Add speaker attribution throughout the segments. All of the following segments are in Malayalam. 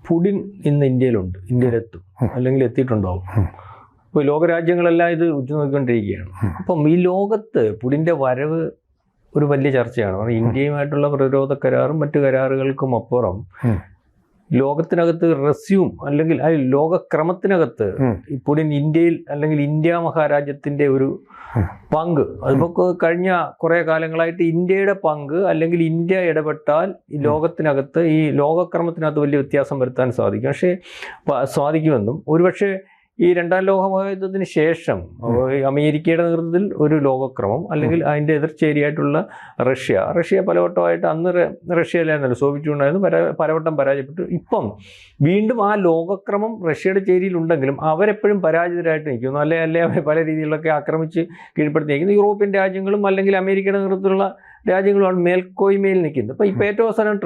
Speaker 1: പുടിൻ ഇന്ന് ഇന്ത്യയിലുണ്ട്, ഇന്ത്യയിലെത്തും അല്ലെങ്കിൽ എത്തിയിട്ടുണ്ടാവും. ഇപ്പോൾ ലോകരാജ്യങ്ങളെല്ലാം ഇത് ഉറ്റുനോക്കിക്കൊണ്ടിരിക്കുകയാണ്. അപ്പം ഈ ലോകത്ത് പുടിൻ്റെ വരവ് ഒരു വലിയ ചർച്ചയാണ്. കാരണം ഇന്ത്യയുമായിട്ടുള്ള പ്രതിരോധ കരാറും മറ്റു കരാറുകൾക്കും അപ്പുറം ലോകത്തിനകത്ത് റെസ്യൂം അല്ലെങ്കിൽ ലോകക്രമത്തിനകത്ത് പുടിൻ ഇന്ത്യയിൽ അല്ലെങ്കിൽ ഇന്ത്യ മഹാരാജ്യത്തിൻ്റെ ഒരു പങ്ക്, അതിപ്പോൾ കഴിഞ്ഞ കുറേ കാലങ്ങളായിട്ട് ഇന്ത്യയുടെ പങ്ക് അല്ലെങ്കിൽ ഇന്ത്യ ഇടപെട്ടാൽ ഈ ലോകത്തിനകത്ത് ഈ ലോകക്രമത്തിനകത്ത് വലിയ വ്യത്യാസം വരുത്താൻ സാധിക്കും. പക്ഷേ സാധിക്കുമെന്നും ഒരുപക്ഷെ ഈ രണ്ടാം ലോകമഹായുദ്ധത്തിന് ശേഷം അമേരിക്കയുടെ നേതൃത്വത്തിൽ ഒരു ലോകക്രമം അല്ലെങ്കിൽ അതിൻ്റെ എതിർച്ചേരിയായിട്ടുള്ള റഷ്യ പലവട്ടമായിട്ട് അന്ന് റഷ്യയിലായിരുന്നല്ലോ, സോവിയറ്റ് യൂണിയനായിരുന്നു, പലവട്ടം പരാജയപ്പെട്ടു. ഇപ്പം വീണ്ടും ആ ലോകക്രമം റഷ്യയുടെ ചേരിയിലുണ്ടെങ്കിലും അവരെപ്പോഴും പരാജിതരായിട്ട് നിൽക്കുന്നു, അല്ലെ അവർ പല രീതിയിലൊക്കെ ആക്രമിച്ച് കീഴ്പ്പെടുത്തി നിൽക്കുന്നു. യൂറോപ്യൻ രാജ്യങ്ങളും അല്ലെങ്കിൽ അമേരിക്കയുടെ നേതൃത്വത്തിലുള്ള രാജ്യങ്ങളുമാണ് മേൽക്കോയ്മയിൽ നിൽക്കുന്നത്. അപ്പോൾ ഇപ്പോൾ ഏറ്റവും അവസാനം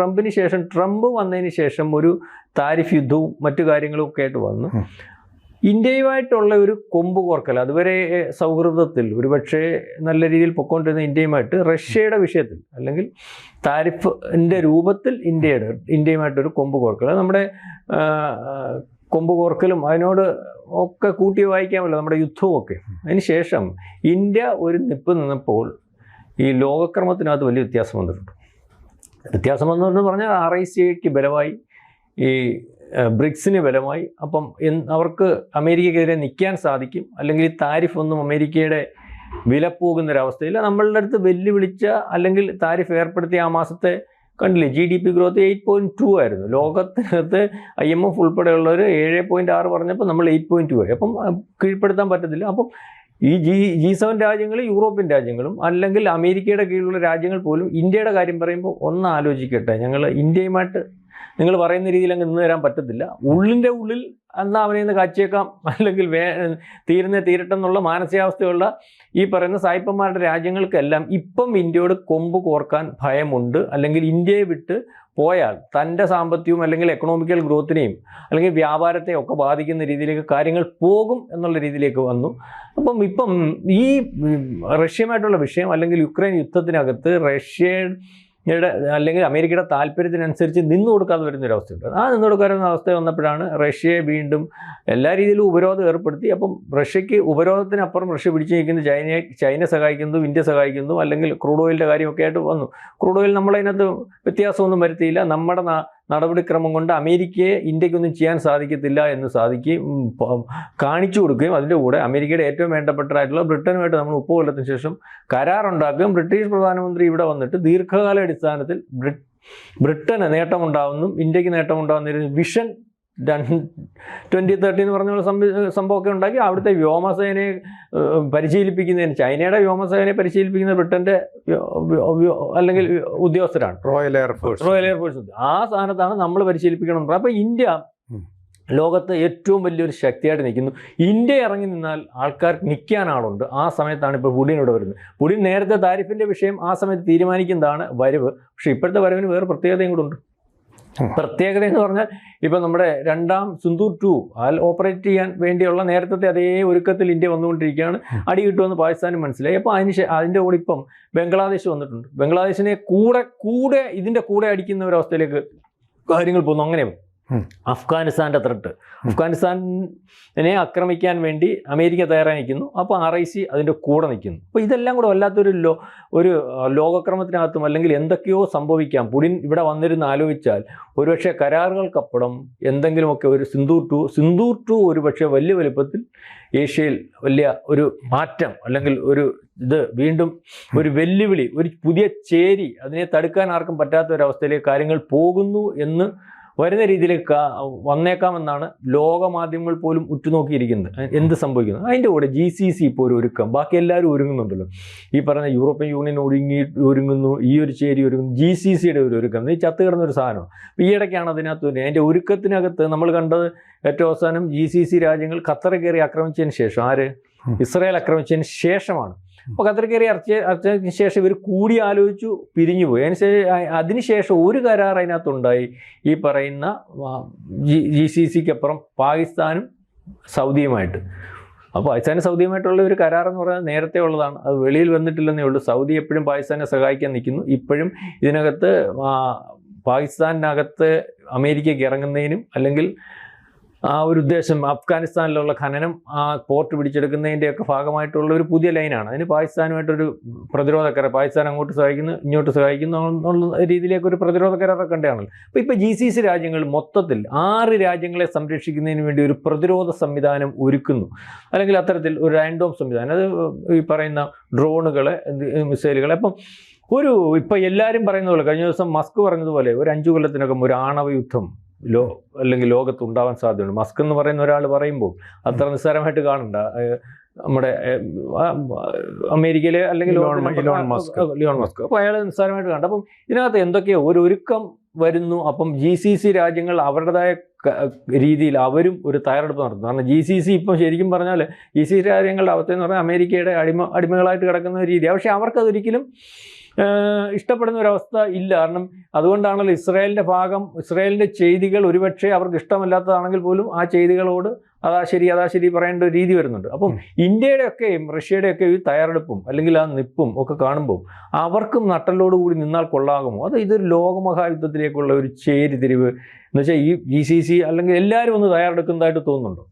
Speaker 1: ട്രംപ് വന്നതിന് ശേഷം ഒരു താരിഫ് യുദ്ധവും മറ്റു കാര്യങ്ങളും ഒക്കെ ആയിട്ട് വന്നു. ഇന്ത്യയുമായിട്ടുള്ള ഒരു കൊമ്പ് കോർക്കൽ, അതുവരെ സൗഹൃദത്തിൽ ഒരുപക്ഷെ നല്ല രീതിയിൽ പൊയ്ക്കൊണ്ടിരുന്ന ഇന്ത്യയുമായിട്ട് റഷ്യയുടെ വിഷയത്തിൽ അല്ലെങ്കിൽ താരിഫിൻ്റെ രൂപത്തിൽ ഇന്ത്യയുമായിട്ടൊരു കൊമ്പ് കോർക്കൽ, നമ്മുടെ കൊമ്പ് കോർക്കലും അതിനോട് ഒക്കെ കൂട്ടി വായിക്കാമല്ലോ നമ്മുടെ യുദ്ധവും ഒക്കെ. അതിന് ശേഷം ഇന്ത്യ ഒരു നിപ്പ് നിന്നപ്പോൾ ഈ ലോകക്രമത്തിനകത്ത് വലിയ വ്യത്യാസം വന്നിട്ടുണ്ട്. വ്യത്യാസം വന്നതെന്ന് പറഞ്ഞാൽ RICക്ക് ബലമായി, ഈ ബ്രിക്സിന് ബലമായി. അപ്പം അവർക്ക് അമേരിക്കക്കെതിരെ നിൽക്കാൻ സാധിക്കും. അല്ലെങ്കിൽ ഈ താരിഫ് ഒന്നും അമേരിക്കയുടെ വില പോകുന്നൊരവസ്ഥയില്ല. നമ്മളുടെ അടുത്ത് വെല്ലുവിളിച്ച അല്ലെങ്കിൽ താരിഫ് ഏർപ്പെടുത്തിയ ആ മാസത്തെ കണ്ടില്ലേ, GDP ഗ്രോത്ത് 8.2 ആയിരുന്നു. ലോകത്തിനകത്ത് IMF ഉൾപ്പെടെയുള്ളവർ 7.6 പറഞ്ഞപ്പോൾ നമ്മൾ 8.2 ആയി. അപ്പം കീഴ്പ്പെടുത്താൻ പറ്റത്തില്ല. അപ്പം ഈ G7 രാജ്യങ്ങളും യൂറോപ്യൻ രാജ്യങ്ങളും അല്ലെങ്കിൽ അമേരിക്കയുടെ കീഴിലുള്ള രാജ്യങ്ങൾ പോലും ഇന്ത്യയുടെ കാര്യം പറയുമ്പോൾ ഒന്ന് ആലോചിക്കട്ടെ, ഞങ്ങൾ ഇന്ത്യയുമായിട്ട് നിങ്ങൾ പറയുന്ന രീതിയിൽ അങ്ങ് നിന്ന് തരാൻ പറ്റത്തില്ല. ഉള്ളിൻ്റെ ഉള്ളിൽ എന്നാൽ അവനെ നിന്ന് കാച്ചേക്കാം അല്ലെങ്കിൽ തീരട്ടെ എന്നുള്ള മാനസികാവസ്ഥയുള്ള ഈ പറയുന്ന സായിപ്പന്മാരുടെ രാജ്യങ്ങൾക്കെല്ലാം ഇപ്പം ഇന്ത്യയോട് കൊമ്പ് കോർക്കാൻ ഭയമുണ്ട്. അല്ലെങ്കിൽ ഇന്ത്യയെ വിട്ട് പോയാൽ തൻ്റെ സാമ്പത്തികവും അല്ലെങ്കിൽ എക്കണോമിക്കൽ ഗ്രോത്തിനെയും അല്ലെങ്കിൽ വ്യാപാരത്തെയും ഒക്കെ ബാധിക്കുന്ന രീതിയിലേക്ക് കാര്യങ്ങൾ പോകും എന്നുള്ള രീതിയിലേക്ക് വന്നു. ഇപ്പം ഈ റഷ്യയുമായിട്ടുള്ള വിഷയം അല്ലെങ്കിൽ യുക്രൈൻ യുദ്ധത്തിനകത്ത് റഷ്യയുടെ അല്ലെങ്കിൽ അമേരിക്കയുടെ താല്പര്യത്തിനനുസരിച്ച് നിന്നു കൊടുക്കാതെ വരുന്നൊരവസ്ഥയുണ്ട്. ആ നിന്നു കൊടുക്കാവുന്ന അവസ്ഥ വന്നപ്പോഴാണ് റഷ്യയെ വീണ്ടും എല്ലാ രീതിയിലും ഉപരോധം ഏർപ്പെടുത്തി. അപ്പം റഷ്യക്ക് ഉപരോധത്തിനപ്പുറം റഷ്യ പിടിച്ചു നിൽക്കുന്നത് ചൈന സഹായിക്കുന്നു, ഇന്ത്യ സഹായിക്കുന്നു, അല്ലെങ്കിൽ ക്രൂഡ് ഓയിലിൻ്റെ കാര്യമൊക്കെ ആയിട്ട് വന്നു. ക്രൂഡ് ഓയിൽ നമ്മളതിനകത്ത് വ്യത്യാസമൊന്നും വരുത്തിയില്ല. നമ്മുടെ നടപടിക്രമം കൊണ്ട് അമേരിക്കയെ ഇന്ത്യക്കൊന്നും ചെയ്യാൻ സാധിക്കത്തില്ല എന്ന് കാണിച്ചു കൊടുക്കുകയും അതിൻ്റെ കൂടെ അമേരിക്കയുടെ ഏറ്റവും വേണ്ടപ്പെട്ടതായിട്ടുള്ള ബ്രിട്ടനുമായിട്ട് നമ്മൾ 30 കൊല്ലത്തിന് ശേഷം കരാറുണ്ടാക്കുകയും ബ്രിട്ടീഷ് പ്രധാനമന്ത്രി ഇവിടെ വന്നിട്ട് ദീർഘകാല അടിസ്ഥാനത്തിൽ ബ്രിട്ടന് നേട്ടമുണ്ടാവുന്നു, ഇന്ത്യക്ക് നേട്ടമുണ്ടാവുന്ന വിഷൻ 2030 എന്ന് പറഞ്ഞ സംഭവമൊക്കെ ഉണ്ടാക്കി അവിടുത്തെ വ്യോമസേനയെ പരിശീലിപ്പിക്കുന്നതിന് ചൈനയുടെ വ്യോമസേനയെ പരിശീലിപ്പിക്കുന്ന ബ്രിട്ടൻ്റെ അല്ലെങ്കിൽ ഉദ്യോഗസ്ഥരാണ്, റോയൽ എയർഫോഴ്സ്. ആ സ്ഥാനത്താണ് നമ്മൾ പരിശീലിപ്പിക്കണം. അപ്പോൾ ഇന്ത്യ ലോകത്ത് ഏറ്റവും വലിയൊരു ശക്തിയായിട്ട് നിൽക്കുന്നു. ഇന്ത്യ ഇറങ്ങി നിന്നാൽ ആൾക്കാർക്ക് നിൽക്കാൻ ആളുണ്ട്. ആ സമയത്താണ് ഇപ്പോൾ പുടിൻ ഇവിടെ വരുന്നത്. പുടിൻ നേരത്തെ താരിഫിൻ്റെ വിഷയം ആ സമയത്ത് തീരുമാനിക്കുന്നതാണ് വരവ്. പക്ഷേ ഇപ്പോഴത്തെ വരവിന് വേറെ പ്രത്യേകതയും കൂടെ ഉണ്ട്. പ്രത്യേകത എന്ന് പറഞ്ഞാൽ ഇപ്പം നമ്മുടെ രണ്ടാം സിന്ദൂർ 2 ഓപ്പറേറ്റ് ചെയ്യാൻ വേണ്ടിയുള്ള നേരത്തെ അതേ ഒരുക്കത്തിൽ ഇന്ത്യ വന്നുകൊണ്ടിരിക്കുകയാണ്. അടി കിട്ടുമെന്ന് പാകിസ്ഥാനും മനസ്സിലായി. അപ്പോൾ അതിൻ്റെ കൂടെ ഇപ്പം ബംഗ്ലാദേശ് വന്നിട്ടുണ്ട്. ബംഗ്ലാദേശിനെ കൂടെ ഇതിൻ്റെ കൂടെ അടിക്കുന്ന ഒരവസ്ഥയിലേക്ക് കാര്യങ്ങൾ പോകുന്നു. അങ്ങനെ അഫ്ഗാനിസ്ഥാൻ്റെ ത്രെട്ട്, അഫ്ഗാനിസ്ഥാനെ ആക്രമിക്കാൻ വേണ്ടി അമേരിക്ക തയ്യാറായി നിൽക്കുന്നു. അപ്പോൾ RIC അതിൻ്റെ കൂടെ നിൽക്കുന്നു. അപ്പോൾ ഇതെല്ലാം കൂടെ വല്ലാത്തൊരു ലോകക്രമത്തിനകത്തും അല്ലെങ്കിൽ എന്തൊക്കെയോ സംഭവിക്കാം. പുടിൻ ഇവിടെ വന്നിരുന്ന് ആലോചിച്ചാൽ ഒരുപക്ഷെ കരാറുകൾക്കപ്പുറം എന്തെങ്കിലുമൊക്കെ ഒരു സിന്ദൂർ 2 ഒരുപക്ഷെ വലിയ വലുപ്പത്തിൽ ഏഷ്യയിൽ വലിയ ഒരു മാറ്റം അല്ലെങ്കിൽ വീണ്ടും ഒരു വെല്ലുവിളി, ഒരു പുതിയ ചേരി, അതിനെ തടുക്കാൻ ആർക്കും പറ്റാത്ത ഒരവസ്ഥയിലേക്ക് കാര്യങ്ങൾ പോകുന്നു എന്ന് വരുന്ന രീതിയിലേക്ക് വന്നേക്കാമെന്നാണ് ലോകമാധ്യമങ്ങൾ പോലും ഉറ്റുനോക്കിയിരിക്കുന്നത്. എന്ത് സംഭവിക്കുന്നു അതിൻ്റെ കൂടെ GCC ഇപ്പോൾ ഒരു ഒരുക്കം, ബാക്കി എല്ലാവരും ഒരുങ്ങുന്നുണ്ടല്ലോ. ഈ പറഞ്ഞ യൂറോപ്യൻ യൂണിയൻ ഒരുങ്ങുന്നു, ഈ ഒരു ചേരി ഒരുങ്ങുന്നു, GCCയുടെ ഒരു ഒരുക്കം. ഈ ചത്ത് കിടന്നൊരു സാധനം. അപ്പോൾ ഈ ഇടയ്ക്കാണ് അതിനകത്ത് അതിൻ്റെ ഒരുക്കത്തിനകത്ത് നമ്മൾ കണ്ടത് ഏറ്റവും അവസാനം GCC രാജ്യങ്ങൾ ഖത്തർ കയറി ആക്രമിച്ചതിന് ശേഷം, ഇസ്രായേൽ ആക്രമിച്ചതിന് ശേഷമാണ്. അപ്പോൾ ഖത്തർ കയറി അർച്ചതിന് ശേഷം ഇവർ കൂടി ആലോചിച്ചു പിരിഞ്ഞുപോയി. അതിനുശേഷം ഒരു കരാർ അതിനകത്തുണ്ടായി, ഈ പറയുന്ന GCCക്കപ്പുറം പാകിസ്ഥാനും സൗദിയുമായിട്ട്. അപ്പോൾ പാകിസ്ഥാനും സൗദിയുമായിട്ടുള്ള ഒരു കരാർ എന്ന് പറയുന്നത് നേരത്തെ ഉള്ളതാണ്, അത് വെളിയിൽ വന്നിട്ടില്ലെന്നേ ഉള്ളൂ. സൗദി എപ്പോഴും പാകിസ്ഥാനെ സഹായിക്കാൻ നിൽക്കുന്നു. ഇപ്പോഴും ഇതിനകത്ത് പാകിസ്ഥാനകത്ത് അമേരിക്കയ്ക്ക് ഇറങ്ങുന്നതിനും അല്ലെങ്കിൽ ആ ഒരു ഉദ്ദേശം അഫ്ഗാനിസ്ഥാനിലുള്ള ഖനനം ആ പോർട്ട് പിടിച്ചെടുക്കുന്നതിൻ്റെയൊക്കെ ഭാഗമായിട്ടുള്ള ഒരു പുതിയ ലൈനാണ്. അതിന് പാകിസ്ഥാനുമായിട്ടൊരു പ്രതിരോധ കരാർ, പാകിസ്ഥാൻ അങ്ങോട്ട് സഹായിക്കുന്നു ഇങ്ങോട്ട് സഹായിക്കുന്നു എന്നുള്ള രീതിയിലേക്ക് ഒരു പ്രതിരോധ കരാറൊക്കെ ഉണ്ടാണല്ലോ. അപ്പോൾ ഇപ്പോൾ GCC രാജ്യങ്ങൾ മൊത്തത്തിൽ 6 രാജ്യങ്ങളെ സംരക്ഷിക്കുന്നതിന് വേണ്ടി ഒരു പ്രതിരോധ സംവിധാനം ഒരുക്കുന്നു, അല്ലെങ്കിൽ അത്തരത്തിൽ ഒരു റാൻഡോം സംവിധാനം, അത് ഈ പറയുന്ന ഡ്രോണുകളെ, മിസൈലുകളെ. അപ്പം ഇപ്പം എല്ലാവരും പറയുന്ന പോലെ, കഴിഞ്ഞ ദിവസം മസ്ക് പറഞ്ഞതുപോലെ ഒരു 5 കൊല്ലത്തിനകം ഒരു ആണവ യുദ്ധം അല്ലെങ്കിൽ ലോകത്ത് ഉണ്ടാവാൻ സാധ്യതയുണ്ട്. മസ്ക് എന്ന് പറയുന്ന ഒരാൾ പറയുമ്പോൾ അത്ര നിസ്സാരമായിട്ട് കാണണ്ട. നമ്മുടെ അമേരിക്കയിലെ അല്ലെങ്കിൽ ലിയോൺ മസ്ക്, അപ്പോൾ അയാൾ നിസ്സാരമായിട്ട് കാണണ്ട. അപ്പം ഇതിനകത്ത് എന്തൊക്കെയോ ഒരു ഒരുക്കം വരുന്നു. അപ്പം GCC രാജ്യങ്ങൾ അവരുടേതായ രീതിയിൽ അവരും ഒരു തയ്യാറെടുപ്പ് നടത്തുന്നു. കാരണം GCC ഇപ്പം ശരിക്കും പറഞ്ഞാൽ GCC രാജ്യങ്ങളുടെ അവസ്ഥ എന്ന് പറഞ്ഞാൽ അമേരിക്കയുടെ അടിമകളായിട്ട് കിടക്കുന്ന ഒരു രീതിയാണ്. പക്ഷേ അവർക്കതൊരിക്കലും ഇഷ്ടപ്പെടുന്ന ഒരവസ്ഥ ഇല്ല. കാരണം അതുകൊണ്ടാണല്ലോ ഇസ്രായേലിൻ്റെ ചെയ്തികൾ ഒരുപക്ഷെ അവർക്ക് ഇഷ്ടമല്ലാത്തതാണെങ്കിൽ പോലും ആ ചെയ്തികളോട് അതാ ശരി പറയേണ്ട ഒരു രീതി വരുന്നുണ്ട്. അപ്പം ഇന്ത്യയുടെയൊക്കെയും റഷ്യയുടെയൊക്കെ ഈ തയ്യാറെടുപ്പും അല്ലെങ്കിൽ ആ നിപ്പും ഒക്കെ കാണുമ്പോൾ അവർക്കും നട്ടലോടുകൂടി നിന്നാൽ കൊള്ളാകുമോ? ഇതൊരു ലോകമഹായുദ്ധത്തിലേക്കുള്ള ഒരു ചേരിതിരിവ് എന്ന് വെച്ചാൽ ഈ GCC അല്ലെങ്കിൽ എല്ലാവരും ഒന്ന് തയ്യാറെടുക്കുന്നതായിട്ട് തോന്നുന്നുണ്ടോ?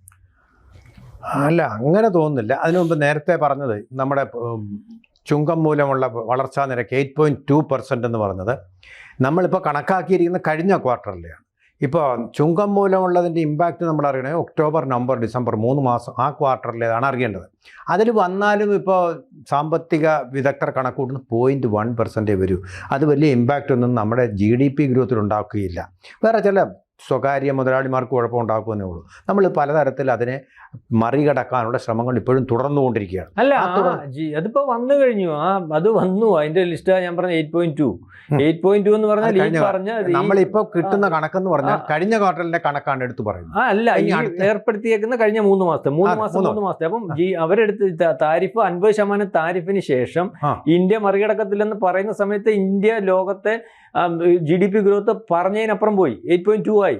Speaker 2: അല്ല, അങ്ങനെ തോന്നുന്നില്ല. അതിനു മുമ്പ് നേരത്തെ പറഞ്ഞത് നമ്മുടെ ചുങ്കം മൂലമുള്ള വളർച്ചാ നിരക്ക് 8.2% എന്ന് പറഞ്ഞത് നമ്മളിപ്പോൾ കണക്കാക്കിയിരിക്കുന്ന കഴിഞ്ഞ ക്വാർട്ടറിലെയാണ്. ഇപ്പോൾ ചുങ്കം മൂലമുള്ളതിൻ്റെ ഇമ്പാക്റ്റ് നമ്മൾ അറിയണേ ഒക്ടോബർ, നവംബർ, ഡിസംബർ 3 മാസം ആ ക്വാർട്ടറിലേതാണ് അറിയേണ്ടത്. അതിൽ വന്നാലും ഇപ്പോൾ സാമ്പത്തിക വിദഗ്ധർ കണക്കൂട്ടുന്ന 0.1% വരൂ. അത് വലിയ ഇമ്പാക്റ്റ് ഒന്നും നമ്മുടെ GDP ഗ്രോത്തിൽ ഉണ്ടാക്കുകയില്ല. വേറെ ചില സ്വകാര്യ മുതലാളിമാർക്ക് കുഴപ്പമുണ്ടാക്കുമെന്നേ ഉള്ളൂ. നമ്മൾ പലതരത്തിൽ അതിനെ മറികടക്കാനുള്ള ശ്രമങ്ങൾ ഇപ്പോഴും തുടർന്നുകൊണ്ടിരിക്കുകയാണ്.
Speaker 1: അല്ല, അതിപ്പോൾ വന്നു കഴിഞ്ഞു. അത് വന്നു. അതിന്റെ ലിസ്റ്റ് ഞാൻ പറഞ്ഞ 8.2 എന്ന് പറഞ്ഞാൽ
Speaker 2: നമ്മളിപ്പോൾ കിട്ടുന്ന കണക്കെന്ന് പറഞ്ഞാൽ കഴിഞ്ഞ ക്വാർട്ടറിന്റെ കണക്കാണ് എടുത്തു പറയുന്നത്.
Speaker 1: അല്ല, ഈ ഏർപ്പെടുത്തിയേക്കുന്ന കഴിഞ്ഞ 3 മാസത്തെ. അപ്പം അവരെടുത്ത് താരിഫ് 50% താരിഫിന് ശേഷം ഇന്ത്യ മറികടക്കത്തില്ലെന്ന് പറയുന്ന സമയത്ത് ഇന്ത്യ ലോകത്തെ GDP ഗ്രോത്ത് പറഞ്ഞതിനപ്പുറം പോയി 8.2 ആയി.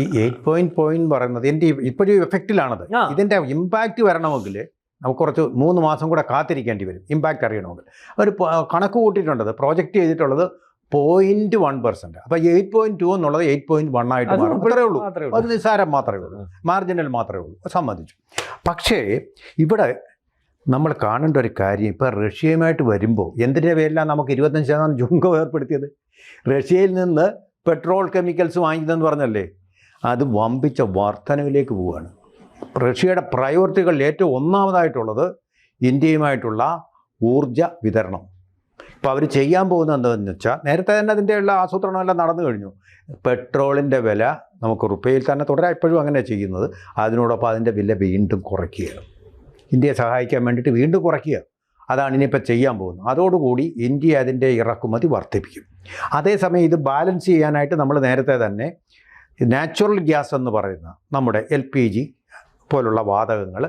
Speaker 2: ഈ 8 പറയുന്നത് എൻ്റെ ഇപ്പോഴും എഫക്റ്റിലാണത്. ഇതിൻ്റെ ഇമ്പാക്റ്റ് വരണമെങ്കിൽ നമുക്ക് കുറച്ച് 3 മാസം കൂടെ കാത്തിരിക്കേണ്ടി വരും. ഇമ്പാക്റ്റ് അറിയണമെങ്കിൽ ഒരു കണക്ക് കൂട്ടിയിട്ടുണ്ടത്, പ്രോജക്റ്റ് ചെയ്തിട്ടുള്ളത് 0.1%. അപ്പോൾ 8.2 എന്നുള്ളത് 8.1 ആയിട്ട് മാറും. അത്രേ ഉള്ളൂ. അത് നിസ്സാരം മാത്രമേ ഉള്ളൂ, മാർജിനൽ മാത്രമേ ഉള്ളൂ. സമ്മതിച്ചു. പക്ഷേ ഇവിടെ നമ്മൾ കാണേണ്ട ഒരു കാര്യം, ഇപ്പോൾ റഷ്യയുമായിട്ട് വരുമ്പോൾ എന്തിൻ്റെ പേരിലാണ് നമുക്ക് 25% ചുങ്കം ഏർപ്പെടുത്തിയത്? റഷ്യയിൽ നിന്ന് പെട്രോൾ കെമിക്കൽസ് വാങ്ങിക്കുന്നതെന്ന് പറഞ്ഞല്ലേ, അത് വമ്പിച്ച വർധനവിലേക്ക് പോവുകയാണ്. റഷ്യയുടെ പ്രയോറിറ്റികളിൽ ഏറ്റവും ഒന്നാമതായിട്ടുള്ളത് ഇന്ത്യയുമായിട്ടുള്ള ഊർജ വിതരണം. ഇപ്പോൾ അവർ ചെയ്യാൻ പോകുന്നത് എന്താണെന്ന് വെച്ചാൽ, നേരത്തെ തന്നെ അതിൻ്റെയുള്ള ആസൂത്രണമെല്ലാം നടന്നു കഴിഞ്ഞു. പെട്രോളിൻ്റെ വില നമുക്ക് റുപ്പയിൽ തന്നെ തുടരാൻ ഇപ്പോഴും അങ്ങനെ ചെയ്യുന്നത്. അതിനോടൊപ്പം അതിൻ്റെ വില വീണ്ടും കുറയ്ക്കുക, ഇന്ത്യയെ സഹായിക്കാൻ വേണ്ടിയിട്ട് വീണ്ടും കുറയ്ക്കുക. അതാണ് ഇനിയിപ്പോൾ ചെയ്യാൻ പോകുന്നത്. അതോടുകൂടി ഇന്ത്യ അതിൻ്റെ ഇറക്കുമതി വർദ്ധിപ്പിക്കും. അതേസമയം ഇത് ബാലൻസ് ചെയ്യാനായിട്ട് നമ്മൾ നേരത്തെ തന്നെ നാച്ചുറൽ ഗ്യാസ് എന്ന് പറയുന്ന നമ്മുടെ LPG പോലുള്ള വാതകങ്ങൾ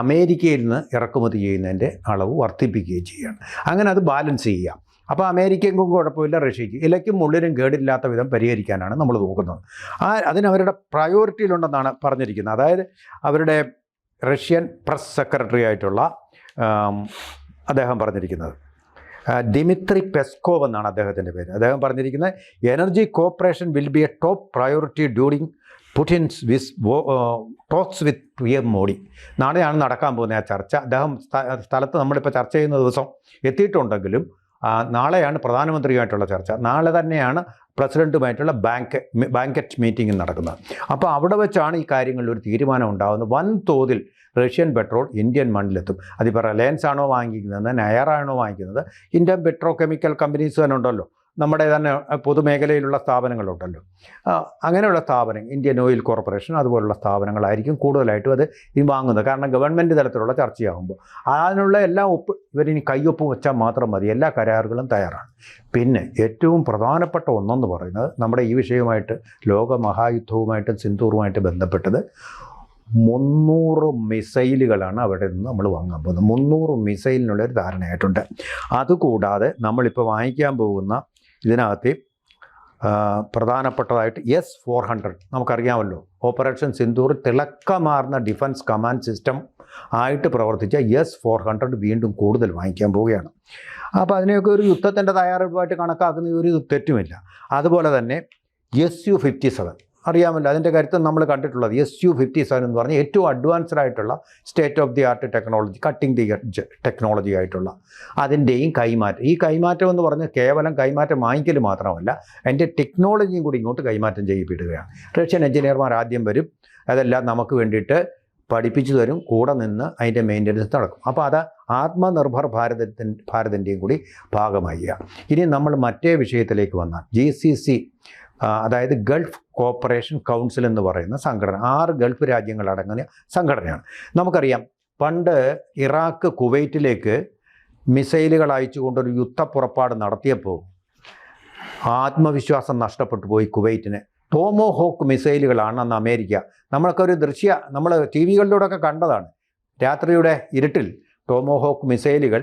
Speaker 2: അമേരിക്കയിൽ നിന്ന് ഇറക്കുമതി ചെയ്യുന്നതിൻ്റെ അളവ് വർദ്ധിപ്പിക്കുകയും ചെയ്യുകയാണ്. അങ്ങനെ അത് ബാലൻസ് ചെയ്യാം. അപ്പോൾ അമേരിക്കയ്ക്കും കുഴപ്പമില്ല, റഷ്യയ്ക്ക് ഇലയ്ക്കും ഉള്ളിലും കേടില്ലാത്ത വിധം പരിഹരിക്കാനാണ് നമ്മൾ നോക്കുന്നത്. അതിനവരുടെ പ്രയോറിറ്റിയിലുണ്ടെന്നാണ് പറഞ്ഞിരിക്കുന്നത്. അതായത് അവരുടെ റഷ്യൻ പ്രസ് സെക്രട്ടറി ആയിട്ടുള്ള അദ്ദേഹം പറഞ്ഞിരിക്കുന്നത്, ദിമിത്രി പെസ്കോവ് എന്നാണ് അദ്ദേഹത്തിൻ്റെ പേര്. അദ്ദേഹം പറഞ്ഞിരിക്കുന്നത്, energy cooperation will be a top priority during Putin's talks with PM Modi. നാളെയാണ് നടക്കാൻ പോകുന്ന ആ ചർച്ച. അദ്ദേഹം സ്ഥലത്ത് നമ്മളിപ്പോൾ ചർച്ച ചെയ്യുന്ന ദിവസം എത്തിയിട്ടുണ്ടെങ്കിലും നാളെയാണ് പ്രധാനമന്ത്രിയുമായിട്ടുള്ള ചർച്ച. നാളെ തന്നെയാണ് പ്രസിഡൻറ്റുമായിട്ടുള്ള ബാങ്കറ്റ് മീറ്റിംഗ് നടക്കുന്നത്. അപ്പോൾ അവിടെ വെച്ചാണ് ഈ കാര്യങ്ങളിൽ ഒരു തീരുമാനം ഉണ്ടാകുന്നത്. വൻതോതിൽ റഷ്യൻ പെട്രോൾ ഇന്ത്യൻ മണ്ണിലെത്തും. അതിപ്പോൾ റിലയൻസ് ആണോ വാങ്ങിക്കുന്നത്, നയറാണോ വാങ്ങിക്കുന്നത്, ഇന്ത്യൻ പെട്രോ കെമിക്കൽ കമ്പനീസ് തന്നെ ഉണ്ടല്ലോ, നമ്മുടെ തന്നെ പൊതുമേഖലയിലുള്ള സ്ഥാപനങ്ങളുണ്ടല്ലോ, അങ്ങനെയുള്ള സ്ഥാപനം, ഇന്ത്യൻ ഓയിൽ കോർപ്പറേഷൻ അതുപോലുള്ള സ്ഥാപനങ്ങളായിരിക്കും കൂടുതലായിട്ടും അത് വാങ്ങുന്നത്. കാരണം ഗവൺമെൻറ് തലത്തിലുള്ള ചർച്ചയാകുമ്പോൾ അതിനുള്ള എല്ലാ ഇവരിനി കയ്യൊപ്പ് വെച്ചാൽ മാത്രം മതി, എല്ലാ കരാറുകളും തയ്യാറാണ്. പിന്നെ ഏറ്റവും പ്രധാനപ്പെട്ട ഒന്നെന്ന് പറയുന്നത്, നമ്മുടെ ഈ വിഷയവുമായിട്ട് ലോകമഹായുദ്ധവുമായിട്ടും സിന്ധൂറുമായിട്ട് ബന്ധപ്പെട്ടത് 300 മിസൈലുകളാണ് അവിടെ നിന്ന് നമ്മൾ വാങ്ങാൻ പോകുന്നത്. 300 മിസൈലിനുള്ളൊരു ധാരണയായിട്ടുണ്ട്. അതുകൂടാതെ നമ്മളിപ്പോൾ വാങ്ങിക്കാൻ പോകുന്ന ഇതിനകത്ത് പ്രധാനപ്പെട്ടതായിട്ട് S-400 നമുക്കറിയാമല്ലോ, ഓപ്പറേഷൻ സിന്ദൂർ തിളക്കമാർന്ന ഡിഫൻസ് കമാൻഡ് സിസ്റ്റം ആയിട്ട് പ്രവർത്തിച്ച S-400 വീണ്ടും കൂടുതൽ വാങ്ങിക്കാൻ പോവുകയാണ്. അപ്പോൾ അതിനെയൊക്കെ ഒരു യുദ്ധത്തിൻ്റെ തയ്യാറെടുപ്പായിട്ട് കണക്കാക്കുന്ന ഒരു തെറ്റുമില്ല. അതുപോലെ തന്നെ SU-57 അറിയാമല്ലോ, അതിൻ്റെ കരുത്ത് നമ്മൾ കണ്ടിട്ടുള്ളത്. SU-57 എന്ന് പറഞ്ഞാൽ ഏറ്റവും അഡ്വാൻസ്ഡ് ആയിട്ടുള്ള state of the art technology, cutting the edge technology ആയിട്ടുള്ള അതിൻ്റെയും കൈമാറ്റം. ഈ കൈമാറ്റം എന്ന് പറഞ്ഞാൽ കേവലം കൈമാറ്റം വാങ്ങിക്കൽ മാത്രമല്ല, അതിൻ്റെ ടെക്നോളജിയും കൂടി ഇങ്ങോട്ട് കൈമാറ്റം ചെയ്യപ്പെടുകയാണ്. റഷ്യൻ എഞ്ചിനീയർമാർ ആദ്യം വരും, അതെല്ലാം നമുക്ക് വേണ്ടിയിട്ട് പഠിപ്പിച്ചു തരും, കൂടെ നിന്ന് അതിൻ്റെ മെയിൻ്റനൻസ് നടക്കും. അപ്പോൾ അത് ആത്മനിർഭർ ഭാരതിൻ്റെയും കൂടി ഭാഗമായി. ഇനി നമ്മൾ മറ്റേ വിഷയത്തിലേക്ക് വന്നാൽ GCC, അതായത് ഗൾഫ് കോപ്പറേഷൻ കൗൺസിൽ എന്ന് പറയുന്ന സംഘടന, 6 ഗൾഫ് രാജ്യങ്ങളടങ്ങുന്ന സംഘടനയാണ്. നമുക്കറിയാം, പണ്ട് ഇറാഖ് കുവൈറ്റിലേക്ക് മിസൈലുകൾ അയച്ചുകൊണ്ടൊരു യുദ്ധപ്പുറപ്പാട് നടത്തിയപ്പോൾ ആത്മവിശ്വാസം നഷ്ടപ്പെട്ടു പോയി കുവൈറ്റിന്. ടോമോഹോക്ക് മിസൈലുകളാണ് അന്ന് അമേരിക്ക, നമ്മളൊക്കെ ഒരു നമ്മൾ TV കളിലൂടെയൊക്കെ കണ്ടതാണ്, രാത്രിയുടെ ഇരുട്ടിൽ ടോമോഹോക്ക് മിസൈലുകൾ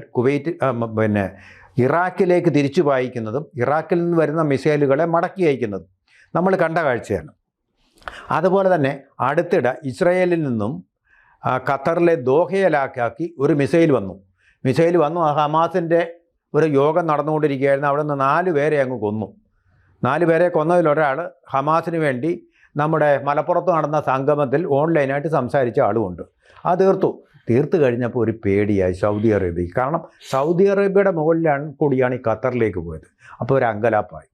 Speaker 2: ഇറാഖിലേക്ക് തിരിച്ചു പായിക്കുന്നതും ഇറാഖിൽ നിന്ന് വരുന്ന മിസൈലുകളെ മടക്കി അയക്കുന്നതും നമ്മൾ കണ്ട കാഴ്ചയാണ്. അതുപോലെ തന്നെ അടുത്തിടെ ഇസ്രായേലിൽ നിന്നും ഖത്തറിലെ ദോഹയിലാക്കി ഒരു മിസൈൽ വന്നു. ഹമാസിൻ്റെ ഒരു യോഗം നടന്നുകൊണ്ടിരിക്കുകയായിരുന്നു. അവിടെ നിന്ന് 4 പേരെ അങ്ങ് കൊന്നു. 4 പേരെ കൊന്നതിലൊരാൾ ഹമാസിന് വേണ്ടി നമ്മുടെ മലപ്പുറത്ത് നടന്ന സംഗമത്തിൽ ഓൺലൈനായിട്ട് സംസാരിച്ച ആളുമുണ്ട്. അത് തീർത്തു കഴിഞ്ഞപ്പോൾ ഒരു പേടിയായി സൗദി അറേബ്യയ്ക്ക്. കാരണം സൗദി അറേബ്യയുടെ കൂടിയാണ് ഈ ഖത്തറിലേക്ക് പോയത്. അപ്പോൾ ഒരു അങ്കലാപ്പായി.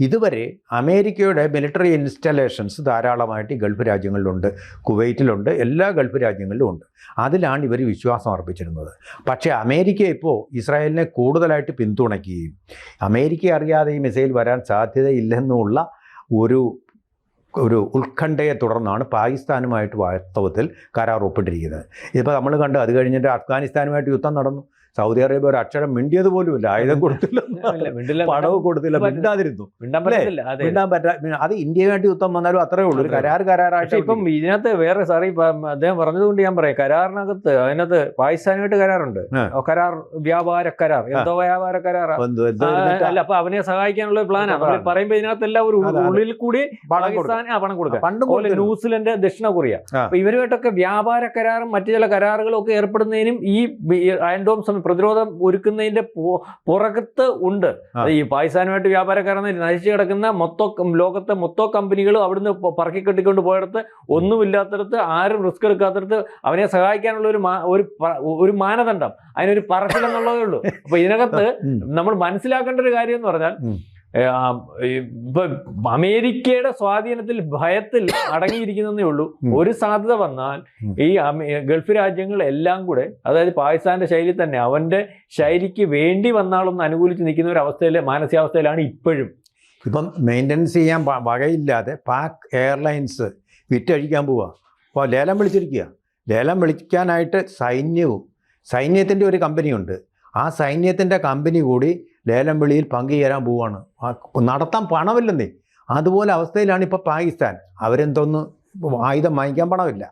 Speaker 2: ഇതുവരെ അമേരിക്കയുടെ മിലിറ്ററി ഇൻസ്റ്റലേഷൻസ് ധാരാളമായിട്ട് ഈ ഗൾഫ് രാജ്യങ്ങളിലുണ്ട്, കുവൈറ്റിലുണ്ട്, എല്ലാ ഗൾഫ് രാജ്യങ്ങളിലും ഉണ്ട്. അതിലാണ് ഇവർ വിശ്വാസം അർപ്പിച്ചിരുന്നത്. പക്ഷേ അമേരിക്ക ഇപ്പോൾ ഇസ്രായേലിനെ കൂടുതലായിട്ട് പിന്തുണയ്ക്കുകയും അമേരിക്ക അറിയാതെ ഈ മിസൈൽ വരാൻ സാധ്യതയില്ലെന്നുള്ള ഒരു ഉത്കണ്ഠയെ തുടർന്നാണ് പാകിസ്ഥാനുമായിട്ട് വാസ്തവത്തിൽ കരാർ ഒപ്പിട്ടിരിക്കുന്നത്. ഇതിപ്പോൾ നമ്മൾ കണ്ട്, അത് കഴിഞ്ഞിട്ട് അഫ്ഗാനിസ്ഥാനുമായിട്ട് യുദ്ധം നടന്നു. സൗദി അറേബ്യ ഒരു അക്ഷരം മിണ്ടിയത് പോലുമില്ല, ആയുധം കൊടുത്തില്ല, പടവ് കൊടുത്തില്ല, മിണ്ടാതിരുന്നു. മിണ്ടാൻ അത് ഇന്ത്യയുമായിട്ട് യുദ്ധം വന്നാലും അത്രേ ഉള്ളൂ, ഒരു കരാറായിട്ട്.
Speaker 1: ഇപ്പം ഇതിനകത്ത് വേറെ സാറി അദ്ദേഹം പറഞ്ഞതുകൊണ്ട് ഞാൻ പറയാം, കരാറിനകത്ത് അതിനകത്ത് പാകിസ്ഥാനുമായിട്ട് കരാറുണ്ട്, കരാർ വ്യാപാര കരാർ, എന്തോ വ്യാപാര കരാറാ അല്ല, അപ്പൊ അവനെ സഹായിക്കാനുള്ള ഒരു പ്ലാനാണ് പറയുമ്പോ ഇതിനകത്തെല്ലാം ഒരു ഉള്ളിൽ കൂടി പാകിസ്ഥാൻ പണം കൊടുക്കുക. ന്യൂസിലൻഡ്, ദക്ഷിണ കൊറിയ, അപ്പൊ ഇവരുമായിട്ടൊക്കെ വ്യാപാര കരാറും മറ്റു ചില കരാറുകളും ഒക്കെ ഏർപ്പെടുന്നതിനും ഈ അയൺ ഡോം പ്രതിരോധം ഒരുക്കുന്നതിന്റെ പുറകത്ത് ഉണ്ട്. ഈ പാകിസ്ഥാനുമായിട്ട് വ്യാപാരക്കാരെന്ന് നശിച്ചു കിടക്കുന്ന ലോകത്തെ മൊത്തം കമ്പനികളും അവിടുന്ന് പറക്കി കെട്ടിക്കൊണ്ട് പോയിടത്ത്, ഒന്നുമില്ലാത്തടത്ത്, ആരും റിസ്ക് എടുക്കാത്തടത്ത് അവനെ സഹായിക്കാനുള്ള ഒരു മാനദണ്ഡം, അതിനൊരു പറച്ചിലെന്നുള്ളതേ ഉള്ളൂ. അപ്പൊ ഇതിനകത്ത് നമ്മൾ മനസ്സിലാക്കേണ്ട ഒരു കാര്യം എന്ന് പറഞ്ഞാൽ, ഇപ്പൊ അമേരിക്കയുടെ സ്വാധീനത്തിൽ, ഭയത്തിൽ അടങ്ങിയിരിക്കുന്നതേ ഉള്ളൂ. ഒരു സാധ്യത വന്നാൽ ഈ ഗൾഫ് രാജ്യങ്ങൾ എല്ലാം കൂടെ, അതായത് പാകിസ്ഥാന്റെ ശൈലി തന്നെ അവന്റെ ശൈലിക്ക് വേണ്ടി വന്നാളൊന്ന് അനുകൂലിച്ച് നിൽക്കുന്ന ഒരു അവസ്ഥയിലെ മാനസികാവസ്ഥയിലാണ് ഇപ്പോഴും.
Speaker 2: ഇപ്പം മെയിൻ്റനൻസ് ചെയ്യാൻ വകയില്ലാതെ പാക് എയർലൈൻസ് വിറ്റഴിക്കാൻ പോവുക. അപ്പോൾ ലേലം വിളിച്ചിരിക്കുക. ലേലം വിളിക്കാനായിട്ട് സൈന്യത്തിൻ്റെ ഒരു കമ്പനിയുണ്ട്. ആ സൈന്യത്തിൻ്റെ കമ്പനി കൂടി ലേലം വിളിയിൽ പങ്കുചേരാൻ പോവുകയാണ്. നടത്താൻ പണമില്ലെന്നേ. അതുപോലെ അവസ്ഥയിലാണ് ഇപ്പോൾ പാകിസ്ഥാൻ. അവരെന്തോന്ന് ആയുധം വാങ്ങിക്കാൻ പണമില്ല.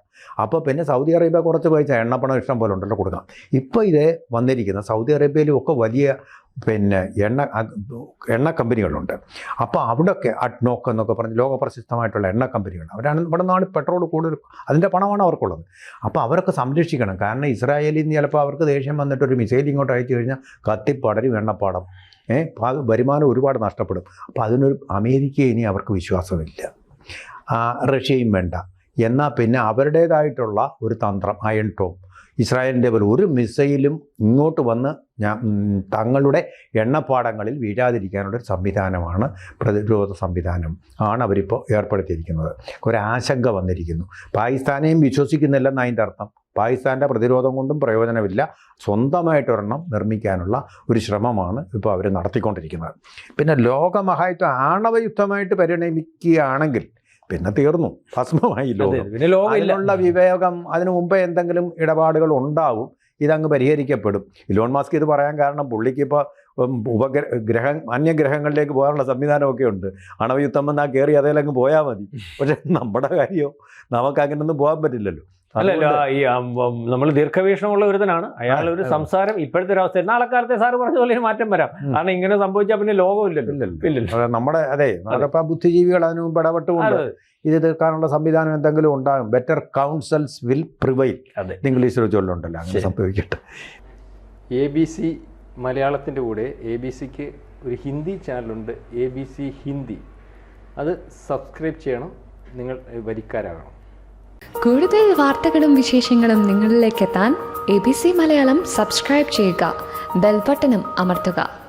Speaker 2: അപ്പോൾ പിന്നെ സൗദി അറേബ്യ കുറച്ച് പൈസ എണ്ണപ്പണം ഇഷ്ടം പോലെ ഉണ്ടല്ലോ കൊടുക്കണം. ഇപ്പോൾ ഇത് വന്നിരിക്കുന്ന സൗദി അറേബ്യയിലും ഒക്കെ വലിയ എണ്ണ കമ്പനികളുണ്ട്. അപ്പോൾ അവിടെയൊക്കെ അഡ്നോക്ക് എന്നൊക്കെ പറഞ്ഞ് ലോകപ്രശസ്തമായിട്ടുള്ള എണ്ണ കമ്പനികൾ, അവരാണ് ഇവിടെ നിന്നാണ് പെട്രോൾ കൂടുതൽ, അതിൻ്റെ പണമാണ് അവർക്കുള്ളത്. അപ്പോൾ അവരൊക്കെ സംരക്ഷിക്കണം. കാരണം ഇസ്രായേലിൽ നിന്ന് ചിലപ്പോൾ അവർക്ക് ദേഷ്യം വന്നിട്ട് ഒരു മിസൈൽ ഇങ്ങോട്ട് അയച്ചു കഴിഞ്ഞാൽ കത്തിപ്പടരും എണ്ണപ്പാടം, വരുമാനം ഒരുപാട് നഷ്ടപ്പെടും. അപ്പോൾ അതിനൊരു അമേരിക്ക ഇനി അവർക്ക് വിശ്വാസമില്ല, റഷ്യയും വേണ്ട. എന്നാൽ പിന്നെ അവരുടേതായിട്ടുള്ള ഒരു തന്ത്രം, അയൺ ഡോം, ഇസ്രായേലിൻ്റെ പോലെ ഒരു മിസൈലും ഇങ്ങോട്ട് വന്ന് തങ്ങളുടെ എണ്ണപ്പാടങ്ങളിൽ വീഴാതിരിക്കാനുള്ളൊരു സംവിധാനമാണ്, പ്രതിരോധ സംവിധാനം ആണ് അവരിപ്പോൾ ഏർപ്പെടുത്തിയിരിക്കുന്നത്. ഒരാശങ്ക വന്നിരിക്കുന്നു. പാകിസ്ഥാനെയും വിശ്വസിക്കുന്നില്ലെന്ന് അതിൻ്റെ അർത്ഥം. പാകിസ്ഥാൻ്റെ പ്രതിരോധം കൊണ്ടും പ്രയോജനമില്ല, സ്വന്തമായിട്ടൊരെണ്ണം നിർമ്മിക്കാനുള്ള ഒരു ശ്രമമാണ് ഇപ്പോൾ അവർ നടത്തിക്കൊണ്ടിരിക്കുന്നത്. പിന്നെ ലോകമഹായുദ്ധം ആണവ യുദ്ധമായിട്ട് പരിണമിക്കുകയാണെങ്കിൽ പിന്നെ തീർന്നു, ഭസ്മമായി ലോകം. അതിനുള്ള വിവേകം, അതിനു മുമ്പേ എന്തെങ്കിലും ഇടപാടുകൾ ഉണ്ടാവും, ഇതങ്ങ് പരിഹരിക്കപ്പെടും. ഇലോൺ മസ്ക് ഇത് പറയാൻ കാരണം പുള്ളിക്ക് ഇപ്പോൾ അന്യഗ്രഹങ്ങളിലേക്ക് പോകാനുള്ള സംവിധാനമൊക്കെ ഉണ്ട്. അണവയുദ്ധം വന്നാൽ കയറി അതേലങ്ങ് പോയാൽ മതി. പക്ഷെ നമ്മുടെ കാര്യമോ, നമുക്ക് അങ്ങനെയൊന്നും പോകാൻ പറ്റില്ലല്ലോ.
Speaker 1: അല്ലല്ല, ഈ നമ്മൾ ദീർഘവീക്ഷണമുള്ള ഒരുത്തനാണ് അയാൾ. ഒരു സംസാരം ഇപ്പോഴത്തെ ഒരു അവസ്ഥ, നാളെക്കാലത്തെ സാറ് പറഞ്ഞ പോലെ മാറ്റം വരാം. കാരണം ഇങ്ങനെ സംഭവിച്ചാൽ പിന്നെ ലോകമില്ലല്ലോ.
Speaker 2: നമ്മുടെ നമ്മളിപ്പോൾ ബുദ്ധിജീവികൾ അതിന് മുമ്പ് ഇടപെട്ടുകൊണ്ട് ഇത് തീർക്കാനുള്ള സംവിധാനം എന്തെങ്കിലും ഉണ്ടാകും. ബെറ്റർ കൗൺസൽസ് വിൽ പ്രിവൈൽ, ഇംഗ്ലീഷിൽ ചൊല്ലുണ്ടല്ലോ, അങ്ങനെ സംഭവിക്കട്ടെ.
Speaker 1: ABC മലയാളത്തിൻ്റെ കൂടെ ABCക്ക് ഒരു ഹിന്ദി ചാനലുണ്ട്, ABC ഹിന്ദി. അത് സബ്സ്ക്രൈബ് ചെയ്യണം. നിങ്ങൾ വരിക്കാരാകണം.
Speaker 3: കൂടുതൽ വാർത്തകളും വിശേഷങ്ങളും നിങ്ങളിലേക്ക് എത്താൻ ABC മലയാളം സബ്സ്ക്രൈബ് ചെയ്യുക, ബെൽ ബട്ടണും അമർത്തുക.